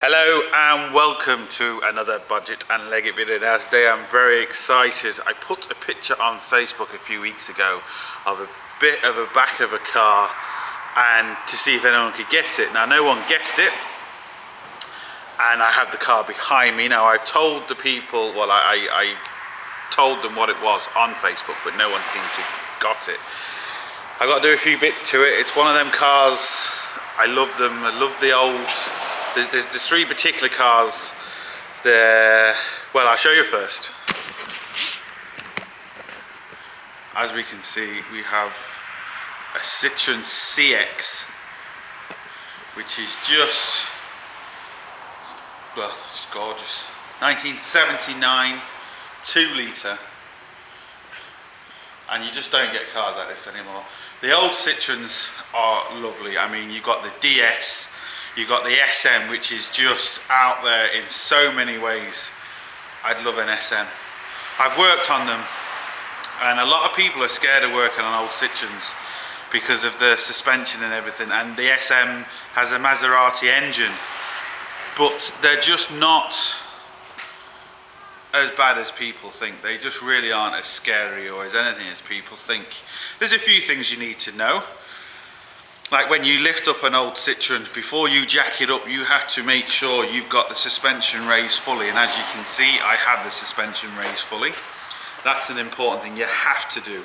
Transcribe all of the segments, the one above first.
Hello and welcome to another budget and leggit video. Now today I'm very excited. I put a picture on Facebook a few weeks ago of a bit of a back of a car and to see if anyone could guess it. Now no one guessed it and I have the car behind me. Now I've told the people, well I told them what it was on Facebook, but no one seemed to got it. I've got to do a few bits to it. It's one of them cars, I love them, I love the old. There's three particular cars. Well, I'll show you first. As we can see, we have a Citroen CX, which is just, well, it's gorgeous. 1979, 2 litre. And you just don't get cars like this anymore. The old Citroens are lovely. I mean, you've got the DS, you've got the SM, which is just out there in so many ways. I'd love an SM. I've worked on them, and a lot of people are scared of working on old Citroens because of the suspension and everything, and the SM has a Maserati engine, but they're just not as bad as people think. They just really aren't as scary or as anything as people think. There's a few things you need to know. Like when you lift up an old Citroen, before you jack it up, you have to make sure you've got the suspension raised fully. And as you can see, I have the suspension raised fully. That's an important thing you have to do.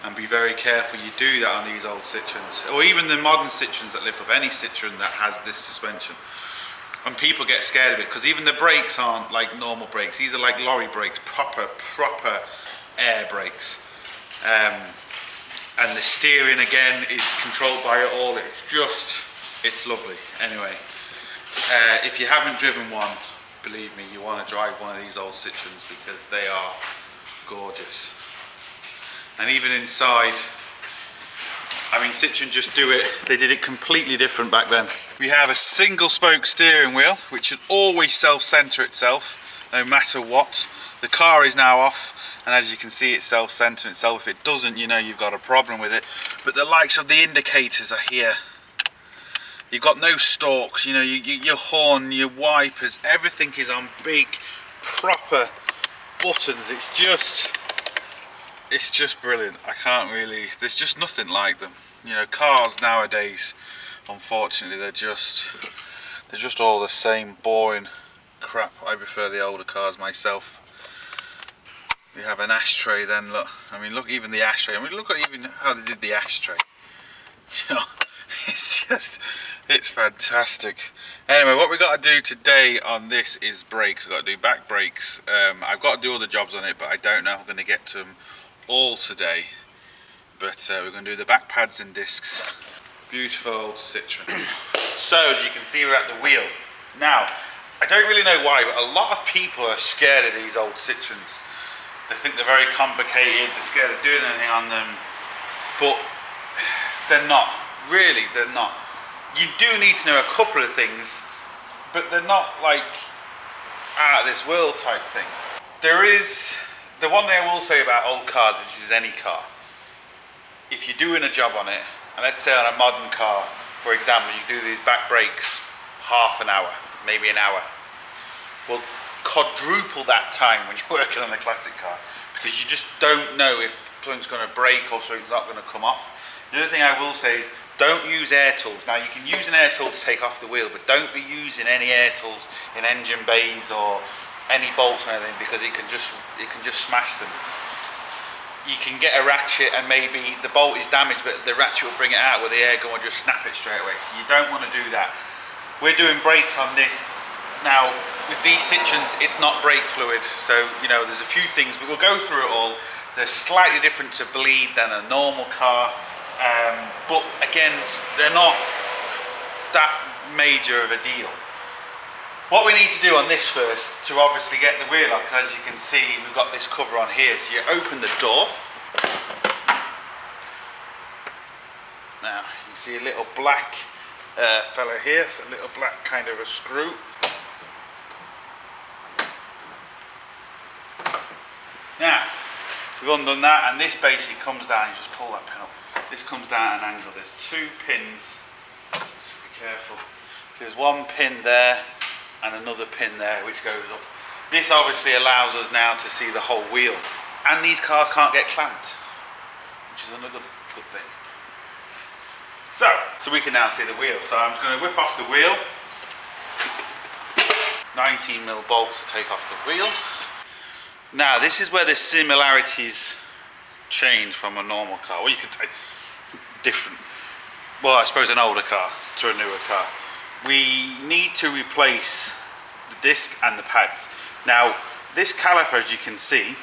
And be very careful you do that on these old Citroens. Or even the modern Citroens that lift up, any Citroen that has this suspension. And people get scared of it, because even the brakes aren't like normal brakes. These are like lorry brakes, proper air brakes. And the steering again is controlled by it all. It's lovely. Anyway, if you haven't driven one, believe me, you want to drive one of these old Citroens because they are gorgeous. And even inside, I mean, Citroen just do it, they did it completely different back then. We have a single spoke steering wheel, which should always self-center itself, no matter what. The car is now off, and as you can see, it's self-centering itself. If it doesn't, you know you've got a problem with it. But the likes of the indicators are here. You've got no stalks, you know, your horn, your wipers, everything is on big, proper buttons. It's just brilliant. I can't really, there's just nothing like them. You know, cars nowadays, unfortunately, they're just all the same boring crap. I prefer the older cars myself. We have an ashtray then, look. I mean, look, even the ashtray. I mean, look at even how they did the ashtray. You know, it's fantastic. Anyway, what we got to do today on this is brakes. We've got to do back brakes. I've got to do all the jobs on it, but I don't know if I'm going to get to them all today. But we're going to do the back pads and discs. Beautiful old Citroen. So, as you can see, we're at the wheel. Now, I don't really know why, but a lot of people are scared of these old Citroens. They think they're very complicated, they're scared of doing anything on them, but they're not. Really, they're not. You do need to know a couple of things, but they're not like out of this world type thing. There is, the one thing I will say about old cars is this is any car. If you're doing a job on it, and let's say on a modern car, for example, you do these back brakes half an hour, maybe an hour. Well, quadruple that time when you're working on a classic car, because you just don't know if something's going to break or something's not going to come off. The other thing I will say is don't use air tools. Now you can use an air tool to take off the wheel, but don't be using any air tools in engine bays or any bolts or anything, because it can just smash them. You can get a ratchet and maybe the bolt is damaged, but the ratchet will bring it out with the air gun or just snap it straight away. So you don't want to do that. We're doing brakes on this. Now, with these Citroens, it's not brake fluid, so, you know, there's a few things, but we'll go through it all. They're slightly different to bleed than a normal car, but again, they're not that major of a deal. What we need to do on this first, to obviously get the wheel off, because as you can see, we've got this cover on here, so you open the door. Now, you can see a little black fella here, it's a little black kind of a screw. Now, we've undone that, and this basically comes down, you just pull that pin up. This comes down at an angle. There's 2 pins, so just be careful. So there's 1 pin there, and another pin there which goes up. This obviously allows us now to see the whole wheel, and these cars can't get clamped, which is another good thing. So we can now see the wheel. So I'm just going to whip off the wheel. 19mm bolts to take off the wheel. Now this is where the similarities change from a normal car. Well, you could take different, well, I suppose an older car to a newer car. We need to replace the disc and the pads. Now this caliper, as you can see,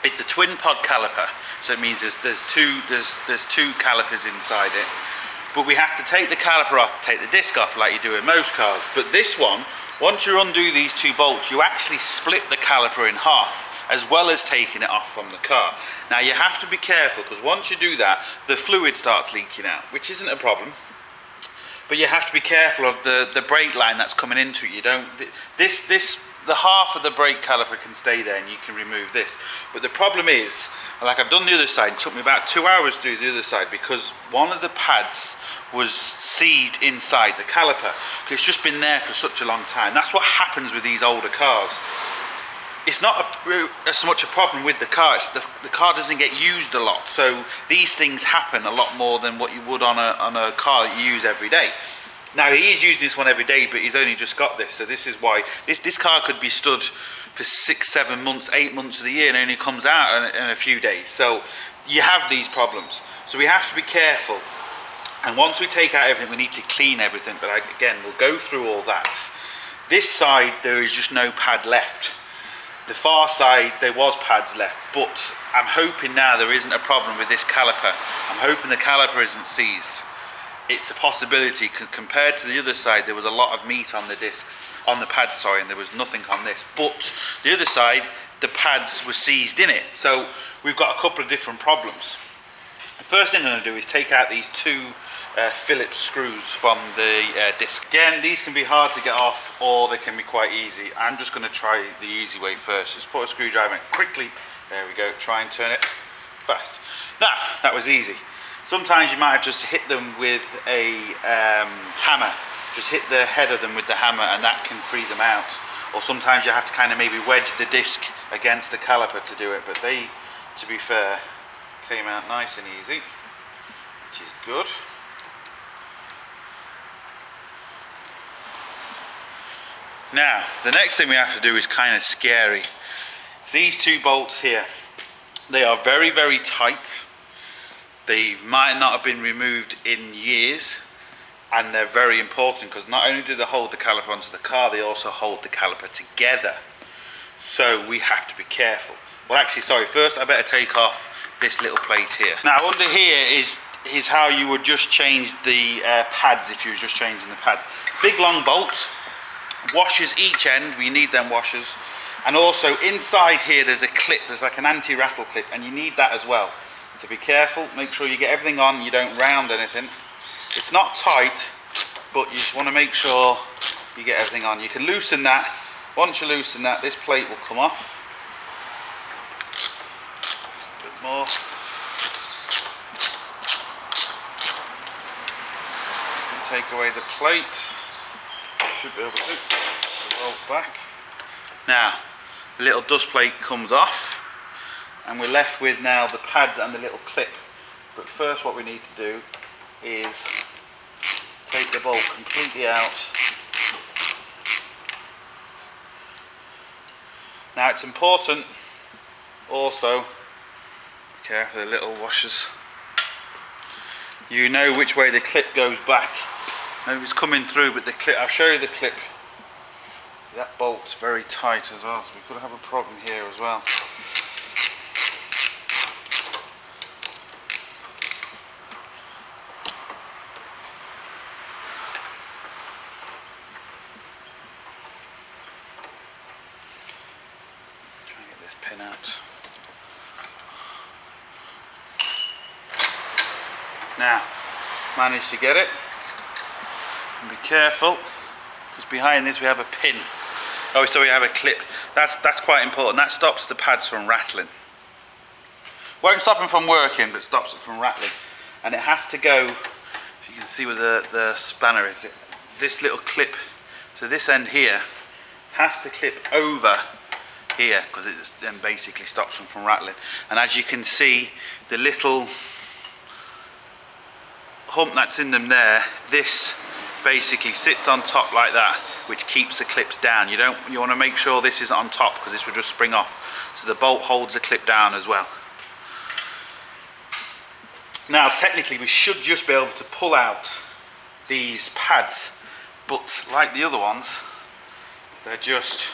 it's a twin pod caliper, so it means there's two calipers inside it. But we have to take the caliper off to take the disc off, like you do in most cars. But this one, once you undo these two bolts, you actually split the caliper in half, as well as taking it off from the car. Now you have to be careful, because once you do that, the fluid starts leaking out, which isn't a problem. But you have to be careful of the brake line that's coming into it. You don't, the half of the brake caliper can stay there, and you can remove this. But the problem is, like I've done the other side, it took me about 2 hours to do the other side, because one of the pads was seized inside the caliper. It's just been there for such a long time. That's what happens with these older cars. It's not so much a problem with the car, it's the car doesn't get used a lot. So these things happen a lot more than what you would on a car that you use every day. Now he is using this one every day, but he's only just got this, so this is why this car could be stood for 6, 7 months, 8 months of the year, and only comes out in a few days. So you have these problems. So we have to be careful. And once we take out everything, we need to clean everything. But again, we'll go through all that. This side, there is just no pad left. The far side, there was pads left, but I'm hoping now there isn't a problem with this caliper. I'm hoping the caliper isn't seized. It's a possibility. Compared to the other side, there was a lot of meat on the discs, on the pads, sorry, and there was nothing on this. But the other side, the pads were seized in it. So we've got a couple of different problems. The first thing I'm going to do is take out these two Phillips screws from the disc. Again, these can be hard to get off, or they can be quite easy. I'm just going to try the easy way first. Just put a screwdriver in quickly. There we go. Try and turn it fast. Now, that was easy. Sometimes you might have just hit them with a hammer. Just hit the head of them with the hammer, and that can free them out. Or sometimes you have to kind of maybe wedge the disc against the caliper to do it. But they, to be fair, came out nice and easy, which is good. Now, the next thing we have to do is kind of scary. These two bolts here, they are very, very tight. They might not have been removed in years, and they're very important because not only do they hold the caliper onto the car, they also hold the caliper together. So we have to be careful. Well, actually, sorry, first I better take off this little plate here. Now, under here is how you would just change the pads if you were just changing the pads. Big long bolts, washers each end, we need them washers. And also inside here there's a clip, there's like an anti-rattle clip, and you need that as well. So be careful, make sure you get everything on, you don't round anything. It's not tight, but you just want to make sure you get everything on. You can loosen that. Once you loosen that, this plate will come off. A bit more. Take away the plate. You should be able to roll back. Now, the little dust plate comes off, and we're left with now the pads and the little clip. But first what we need to do is take the bolt completely out. Now it's important also, careful the little washers, you know which way the clip goes back. Maybe it's coming through, but the clip, I'll show you the clip. See, that bolt's very tight as well, so we could have a problem here as well. Try and get this pin out. Now, managed to get it. And be careful, because behind this we have a pin. Oh, so we have a clip. That's quite important. That stops the pads from rattling. Won't stop them from working, but stops it from rattling. And it has to go, if you can see where the spanner is, this little clip. So this end here has to clip over here because it then basically stops them from rattling. And as you can see, the little hump that's in them there, this basically sits on top like that, which keeps the clips down. You want to make sure this isn't on top because this will just spring off. So the bolt holds the clip down as well. Now technically we should just be able to pull out these pads, but like the other ones, they're just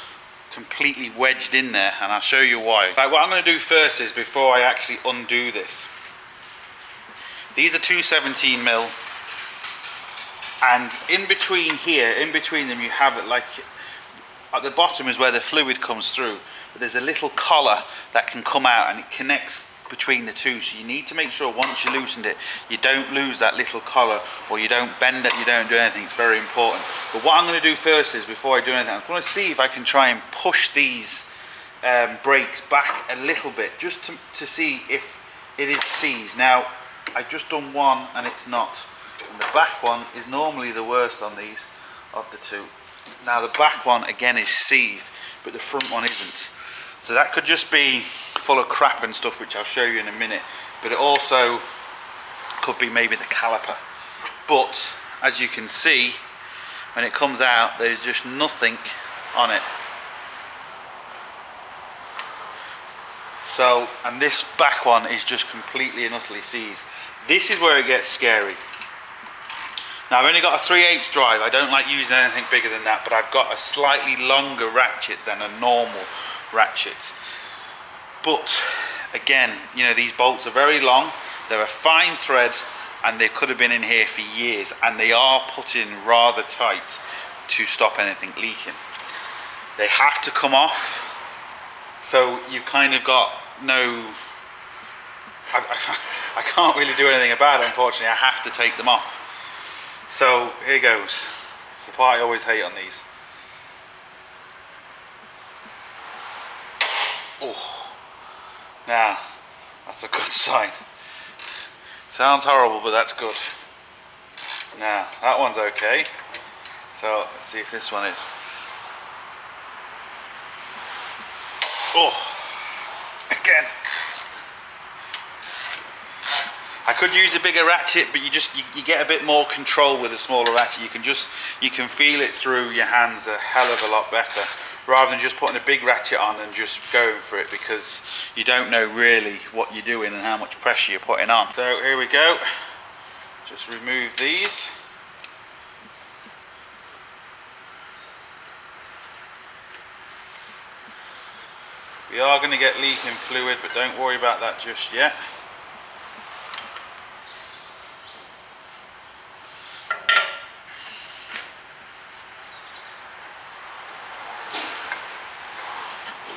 completely wedged in there, and I'll show you why. Right, what I'm going to do first is, before I actually undo this, these are 217mm, and in between here, in between them, you have it like at the bottom is where the fluid comes through, but there's a little collar that can come out and it connects between the two. So you need to make sure once you loosened it, you don't lose that little collar, or you don't bend it, you don't do anything. It's very important. But what I'm going to do first is, before I do anything, I'm going to see if I can try and push these brakes back a little bit, just to see if it is seized. Now I've just done one and it's not, and the back one is normally the worst on these of the two. Now the back one again is seized, but the front one isn't. So that could just be full of crap and stuff, which I'll show you in a minute, but it also could be maybe the caliper. But as you can see, when it comes out, there's just nothing on it. So, and this back one is just completely and utterly seized. This is where it gets scary. Now I've only got a 3/8 drive. I don't like using anything bigger than that, but I've got a slightly longer ratchet than a normal ratchet. But again, you know, these bolts are very long, they're a fine thread, and they could have been in here for years, and they are put in rather tight to stop anything leaking. They have to come off, so you've kind of got no, I can't really do anything about it, unfortunately. I have to take them off. So here goes. It's the part I always hate on these. Oh. Now, that's a good sign. Sounds horrible, but that's good. Now, that one's okay. So, let's see if this one is. Oh, again. I could use a bigger ratchet, but you get a bit more control with a smaller ratchet. You can feel it through your hands a hell of a lot better, rather than just putting a big ratchet on and just going for it, because you don't know really what you're doing and how much pressure you're putting on. So here we go. Just remove these. We are going to get leaking fluid, but don't worry about that just yet.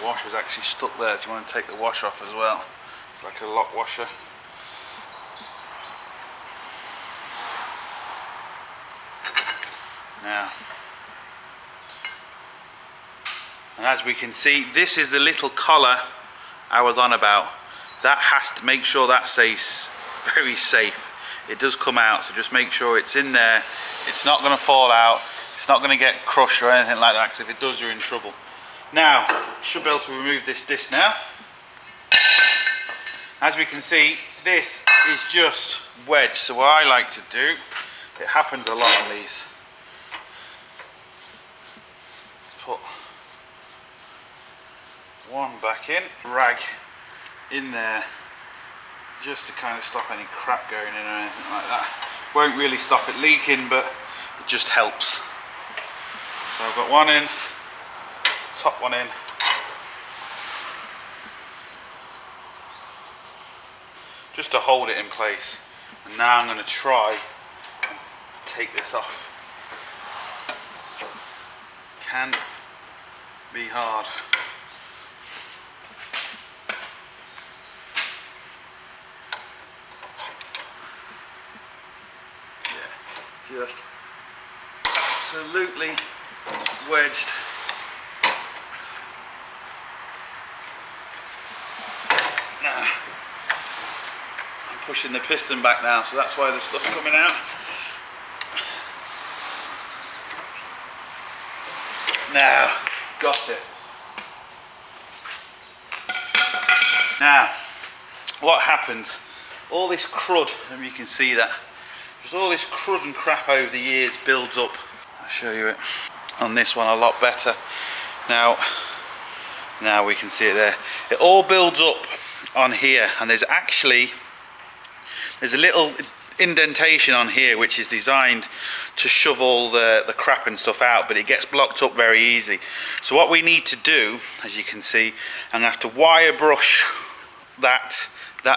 Washer's actually stuck there, so you want to take the wash off as well. It's like a lock washer. Now, and as we can see, this is the little collar I was on about. That has to make sure that stays very safe. It does come out, so just make sure it's in there. It's not going to fall out. It's not going to get crushed or anything like that, because if it does, you're in trouble. Now, should be able to remove this disc now. As we can see, this is just wedged. So what I like to do, it happens a lot on these. Let's put one back in, rag in there, just to kind of stop any crap going in or anything like that. Won't really stop it leaking, but it just helps. So I've got one in. Top one in. Just to hold it in place. And now I'm going to try and take this off. Can be hard. Yeah, just absolutely wedged. I'm pushing the piston back now, so that's why there's stuff coming out. Now, Got it. Now, what happens, all this crud, and you can see that, just all this crud and crap over the years builds up. I'll show you it on this one a lot better. Now we can see it there. It all builds up on here, and there's a little indentation on here which is designed to shove all the crap and stuff out, but it gets blocked up very easy. So what we need to do, as you can see, I'm going to have to wire brush that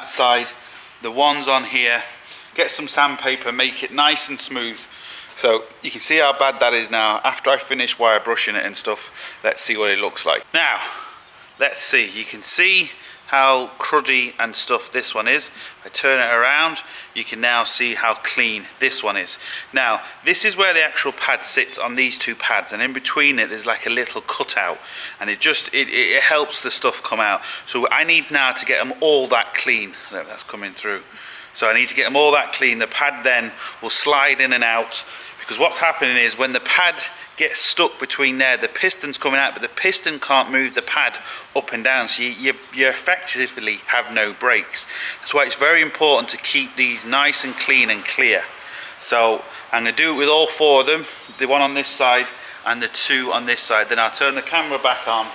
side, the ones on here, get some sandpaper, make it nice and smooth. So you can see how bad that is now. After I finish wire brushing it and stuff, let's see what it looks like. Now, let's see. You can see how cruddy and stuff this one is. If I turn it around, you can now see how clean this one is. Now, this is where the actual pad sits on these two pads, and in between it there's like a little cutout, and it helps the stuff come out. So I need now to get them all that clean. I don't know if that's coming through. So I need to get them all that clean. The pad then will slide in and out, because what's happening is when the pad gets stuck between there, the piston's coming out, but the piston can't move the pad up and down, so you effectively have no brakes. That's why it's very important to keep these nice and clean and clear. So I'm going to do it with all four of them, the one on this side and the two on this side. Then I'll turn the camera back on,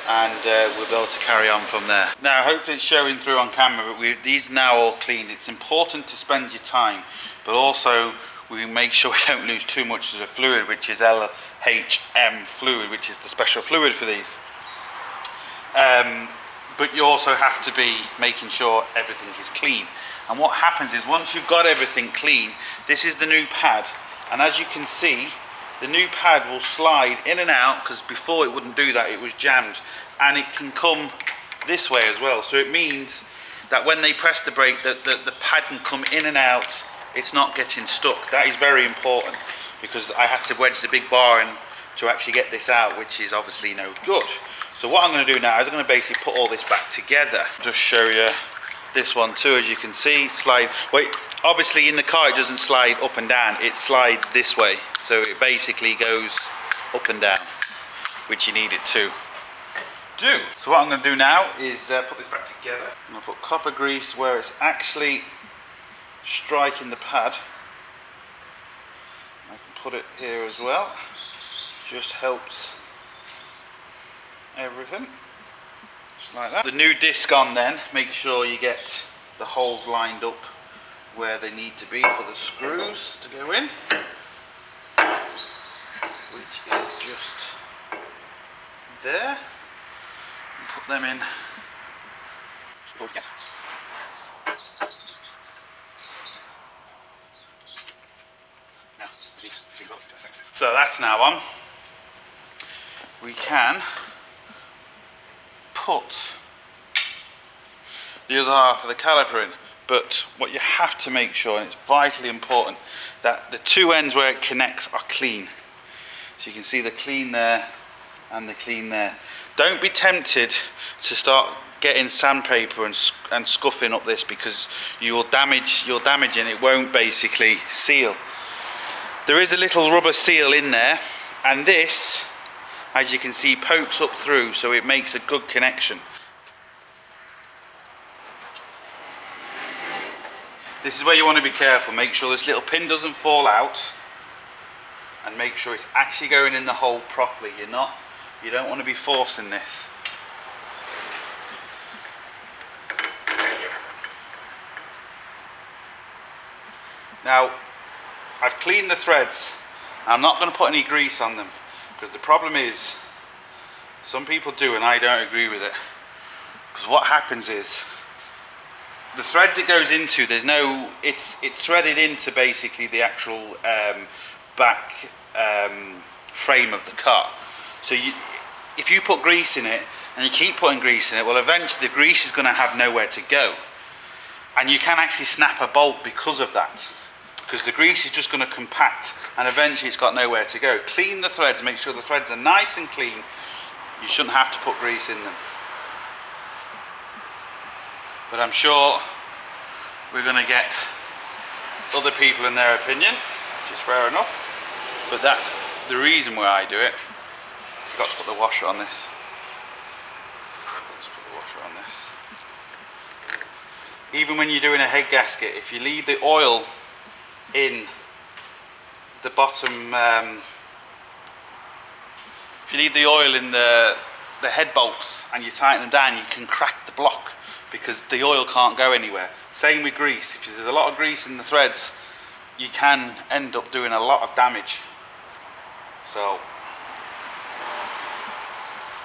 and we'll be able to carry on from there. Now, hopefully it's showing through on camera, but these are now all cleaned. It's important to spend your time, but also we make sure we don't lose too much of the fluid, which is LHM fluid, which is the special fluid for these. But you also have to be making sure everything is clean. And what happens is, once you've got everything clean, this is the new pad, and as you can see, the new pad will slide in and out, because before it wouldn't do that, it was jammed, and it can come this way as well. So it means that when they press the brake, the pad can come in and out. It's not getting stuck. That is very important, because I had to wedge the big bar in to actually get this out, which is obviously no good. So what I'm going to do now is I'm going to basically put all this back together. Just show you this one too. As you can see, obviously in the car it doesn't slide up and down, it slides this way. So it basically goes up and down, which you need it to do. So what I'm going to do now is put this back together. I'm going to put copper grease where it's actually striking the pad. I can put it here as well. Just helps everything. Just like that. The new disc on then, make sure you get the holes lined up where they need to be for the screws to go in, which is just there. And put them in. So that's now on. We can put the other half of the caliper in, but what you have to make sure, and it's vitally important, that the two ends where it connects are clean. So you can see the clean there and the clean there. Don't be tempted to start getting sandpaper and scuffing up this, because you'll damage and it won't basically seal. There is a little rubber seal in there, and this, as you can see, pokes up through, so it makes a good connection. This is where you want to be careful. Make sure this little pin doesn't fall out, and make sure it's actually going in the hole properly. You don't want to be forcing this. Now, I've cleaned the threads. I'm not going to put any grease on them, because the problem is, some people do and I don't agree with it. Because what happens is, the threads it goes into, it's threaded into basically the actual back frame of the car. So if you put grease in it and you keep putting grease in it, well, eventually the grease is going to have nowhere to go, and you can actually snap a bolt because of that, because the grease is just going to compact and eventually it's got nowhere to go. Clean the threads, make sure the threads are nice and clean. You shouldn't have to put grease in them. But I'm sure we're going to get other people in their opinion, which is fair enough. But that's the reason why I do it. Forgot to put the washer on this. Let's put the washer on this. Even when you're doing a head gasket, if you leave the oil in the bottom, if you leave the oil in the head bolts and you tighten them down, you can crack the block because the oil can't go anywhere. Same with grease. If there's a lot of grease in the threads, you can end up doing a lot of damage. So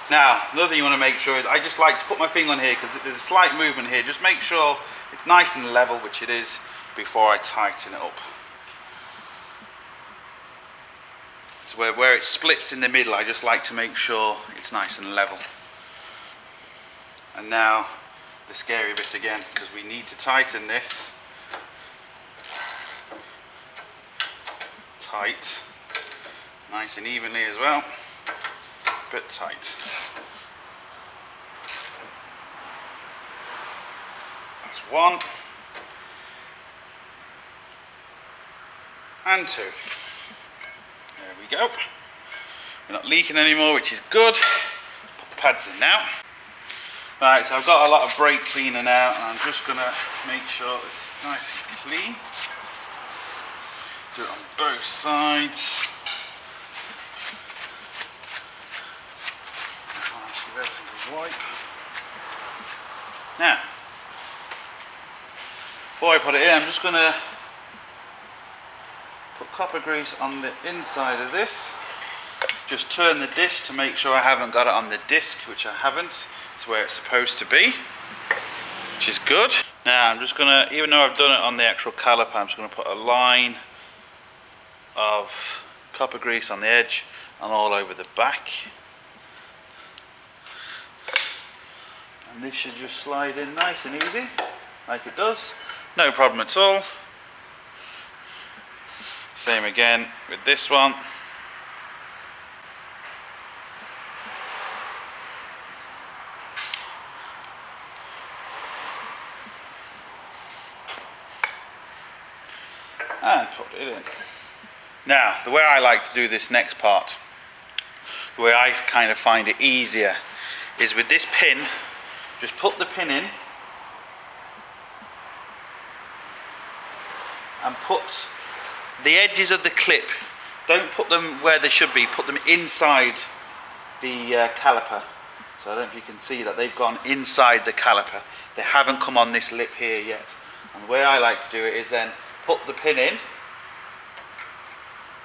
now, another thing you want to make sure is, I just like to put my finger on here because there's a slight movement here. Just make sure it's nice and level, which it is, before I tighten it up. So where it splits in the middle, I just like to make sure it's nice and level. And now the scary bit again, because we need to tighten this tight, nice and evenly as well, but tight. That's one and two. There we go. We're not leaking anymore, which is good. Put the pads in now. Right, so I've got a lot of brake cleaner now, and I'm just going to make sure this is nice and clean. Do it on both sides. Let's give everything a wipe. Now, before I put it in, I'm just going to put copper grease on the inside of this. Just turn the disc to make sure I haven't got it on the disc, which I haven't. It's where it's supposed to be, which is good. Now I'm just going to, even though I've done it on the actual caliper, I'm just going to put a line of copper grease on the edge and all over the back. And this should just slide in nice and easy, like it does. No problem at all. Same again with this one. And put it in. Now, the way I like to do this next part, the way I kind of find it easier, is with this pin, just put the pin in and put the edges of the clip, don't put them where they should be, put them inside the caliper. So I don't know if you can see that they've gone inside the caliper. They haven't come on this lip here yet. And the way I like to do it is then put the pin in,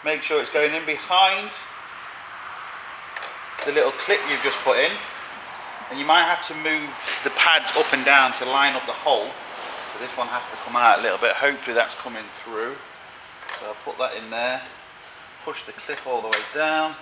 make sure it's going in behind the little clip you've just put in, and you might have to move the pads up and down to line up the hole. So this one has to come out a little bit. Hopefully that's coming through. So I'll put that in there, push the clip all the way down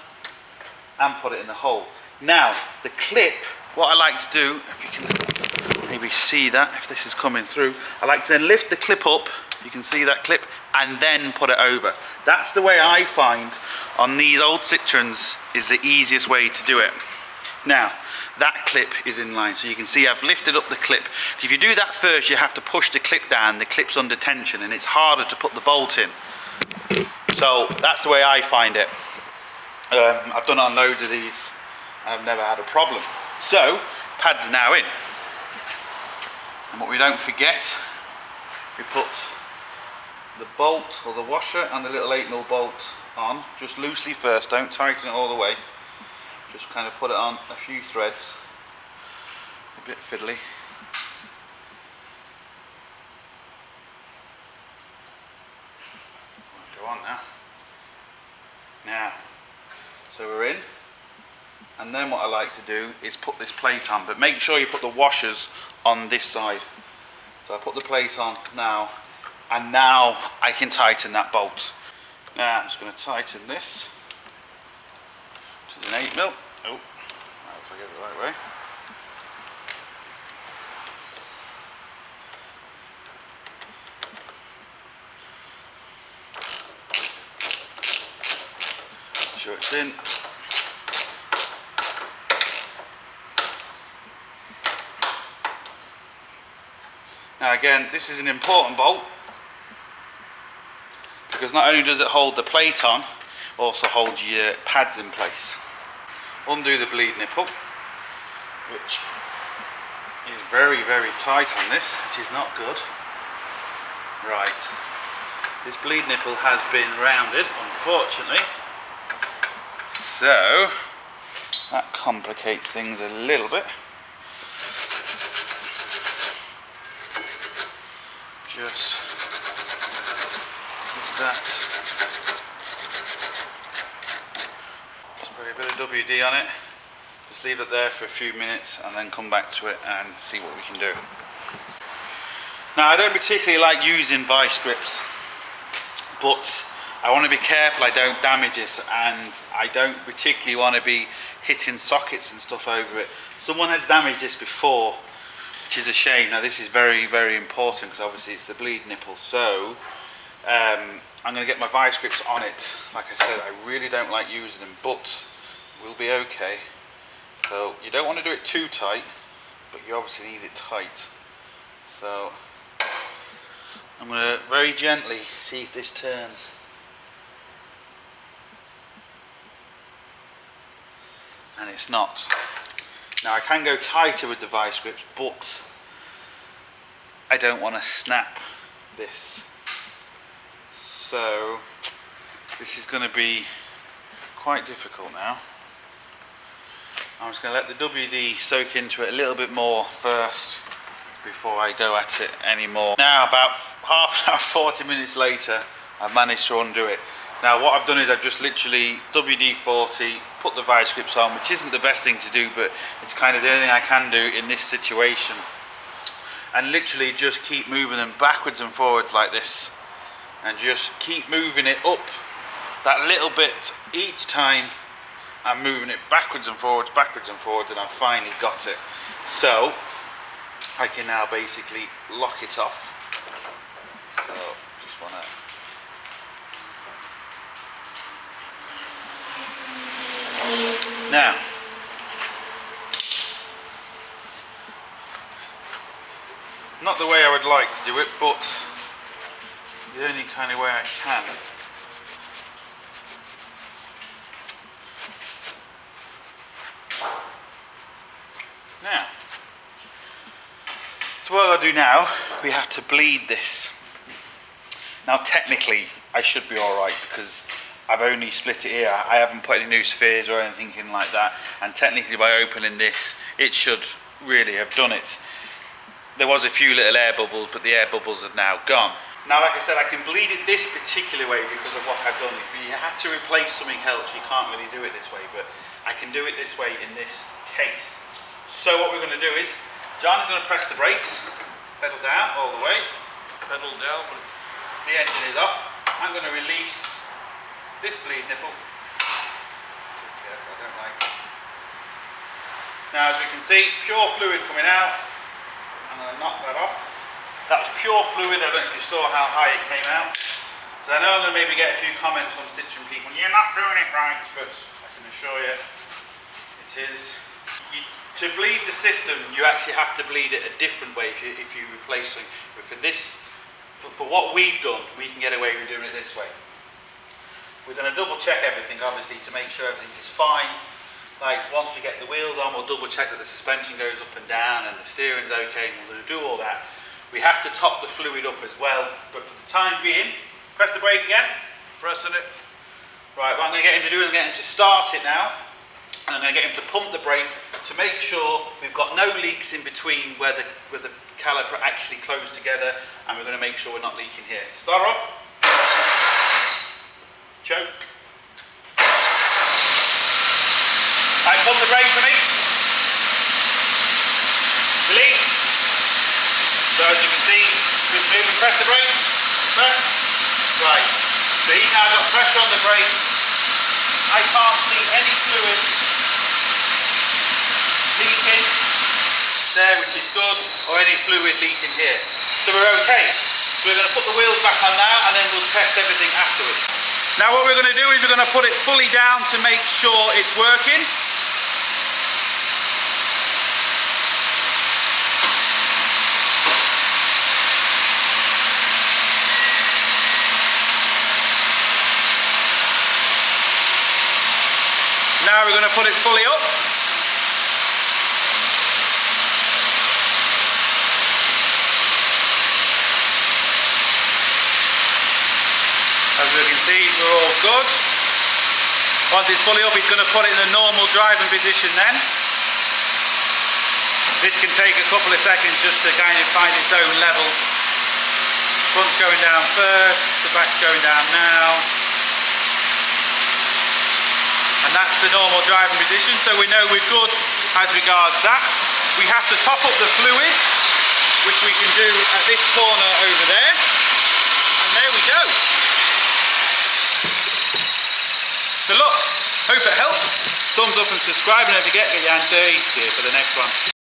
and put it in the hole. Now the clip, what I like to do, if you can maybe see that, if this is coming through, I like to then lift the clip up, you can see that clip, and then put it over. That's the way I find on these old Citroens is the easiest way to do it. Now that clip is in line, so you can see I've lifted up the clip. If you do that first, you have to push the clip down, the clip's under tension and it's harder to put the bolt in. So that's the way I find it. I've done it on loads of these, I've never had a problem. So pads are now in, and what we don't forget, we put the bolt or the washer and the little 8mm bolt on, just loosely first, don't tighten it all the way, just kind of put it on a few threads, a bit fiddly. Go on now. Now, so we're in, and then what I like to do is put this plate on, but make sure you put the washers on this side. So I put the plate on now, and now I can tighten that bolt. Now I'm just going to tighten this to an 8mm. Oh, if I get it the right way. Sure it's in. Now again, this is an important bolt because not only does it hold the plate on, also holds your pads in place. undo the bleed nipple, which is very, very tight on this, which is not good. Right, this bleed nipple has been rounded, unfortunately, so that complicates things a little bit. Just like that. Spray a bit of WD on it. Just leave it there for a few minutes and then come back to it and see what we can do. Now, I don't particularly like using vice grips, but I want to be careful I don't damage this, and I don't particularly want to be hitting sockets and stuff over it. Someone has damaged this before, which is a shame. Now, this is very, very important because obviously it's the bleed nipple, so I'm going to get my vice grips on it. Like I said, I really don't like using them, but we'll be okay. So you don't want to do it too tight, but you obviously need it tight. So I'm going to very gently see if this turns. And it's not. Now, I can go tighter with the vice grips, but I don't want to snap this. So this is going to be quite difficult now. I'm just going to let the WD soak into it a little bit more first before I go at it anymore. Now, about half an hour, 40 minutes later, I've managed to undo it. Now, what I've done is I've just literally WD-40, put the vice grips on, which isn't the best thing to do, but it's kind of the only thing I can do in this situation. And literally just keep moving them backwards and forwards like this. And just keep moving it up that little bit each time. I'm moving it backwards and forwards, and I've finally got it. So I can now basically lock it off. So just want to. Now, not the way I would like to do it, but the only kind of way I can. Now, so what I'll do now, we have to bleed this. Now, technically, I should be alright because I've only split it here. I haven't put any new spheres or anything in like that, and technically by opening this, it should really have done it. There was a few little air bubbles, but the air bubbles are now gone. Now, like I said, I can bleed it this particular way because of what I've done. If you had to replace something else, you can't really do it this way, but I can do it this way in this case. So what we're going to do is, John is going to press the brakes, pedal down all the way, pedal down, but the engine is off. I'm going to release this bleed nipple. So careful, I don't like it. Now, as we can see, pure fluid coming out. I'm going to knock that off. That was pure fluid. I don't know if you saw how high it came out. I know I'm going to maybe get a few comments from Citroen people, you're not doing it right, but I can assure you it is. To bleed the system, you actually have to bleed it a different way if you replace it. But for what we've done, we can get away with doing it this way. We're going to double check everything, obviously, to make sure everything is fine. Like, once we get the wheels on, we'll double check that the suspension goes up and down and the steering's okay, and we'll do all that. We have to top the fluid up as well, but for the time being, press the brake again. Pressing it. Right, what I'm going to get him to do is get him to start it now. And I'm going to get him to pump the brake to make sure we've got no leaks in between where the caliper actually close together, and we're going to make sure we're not leaking here. So start her up. Choke. Right, pump the brake for me. Release. So as you can see, just move and press the brake. Press. Right. So he's now got pressure on the brake. I can't see any fluid leaking there, which is good, or any fluid leaking here. So we're okay. So we're going to put the wheels back on now, and then we'll test everything afterwards. Now what we're going to do is we're going to put it fully down to make sure it's working. now we're going to put it fully up. As we can see, we're all good. Once it's fully up, he's going to put it in the normal driving position then. This can take a couple of seconds just to kind of find its own level. Front's going down first, the back's going down now. And that's the normal driving position, so we know we're good as regards that. We have to top up the fluid, which we can do at this corner over there. And there we go. So look, hope it helps. Thumbs up and subscribe, and don't forget, get your hands dirty. See you for the next one.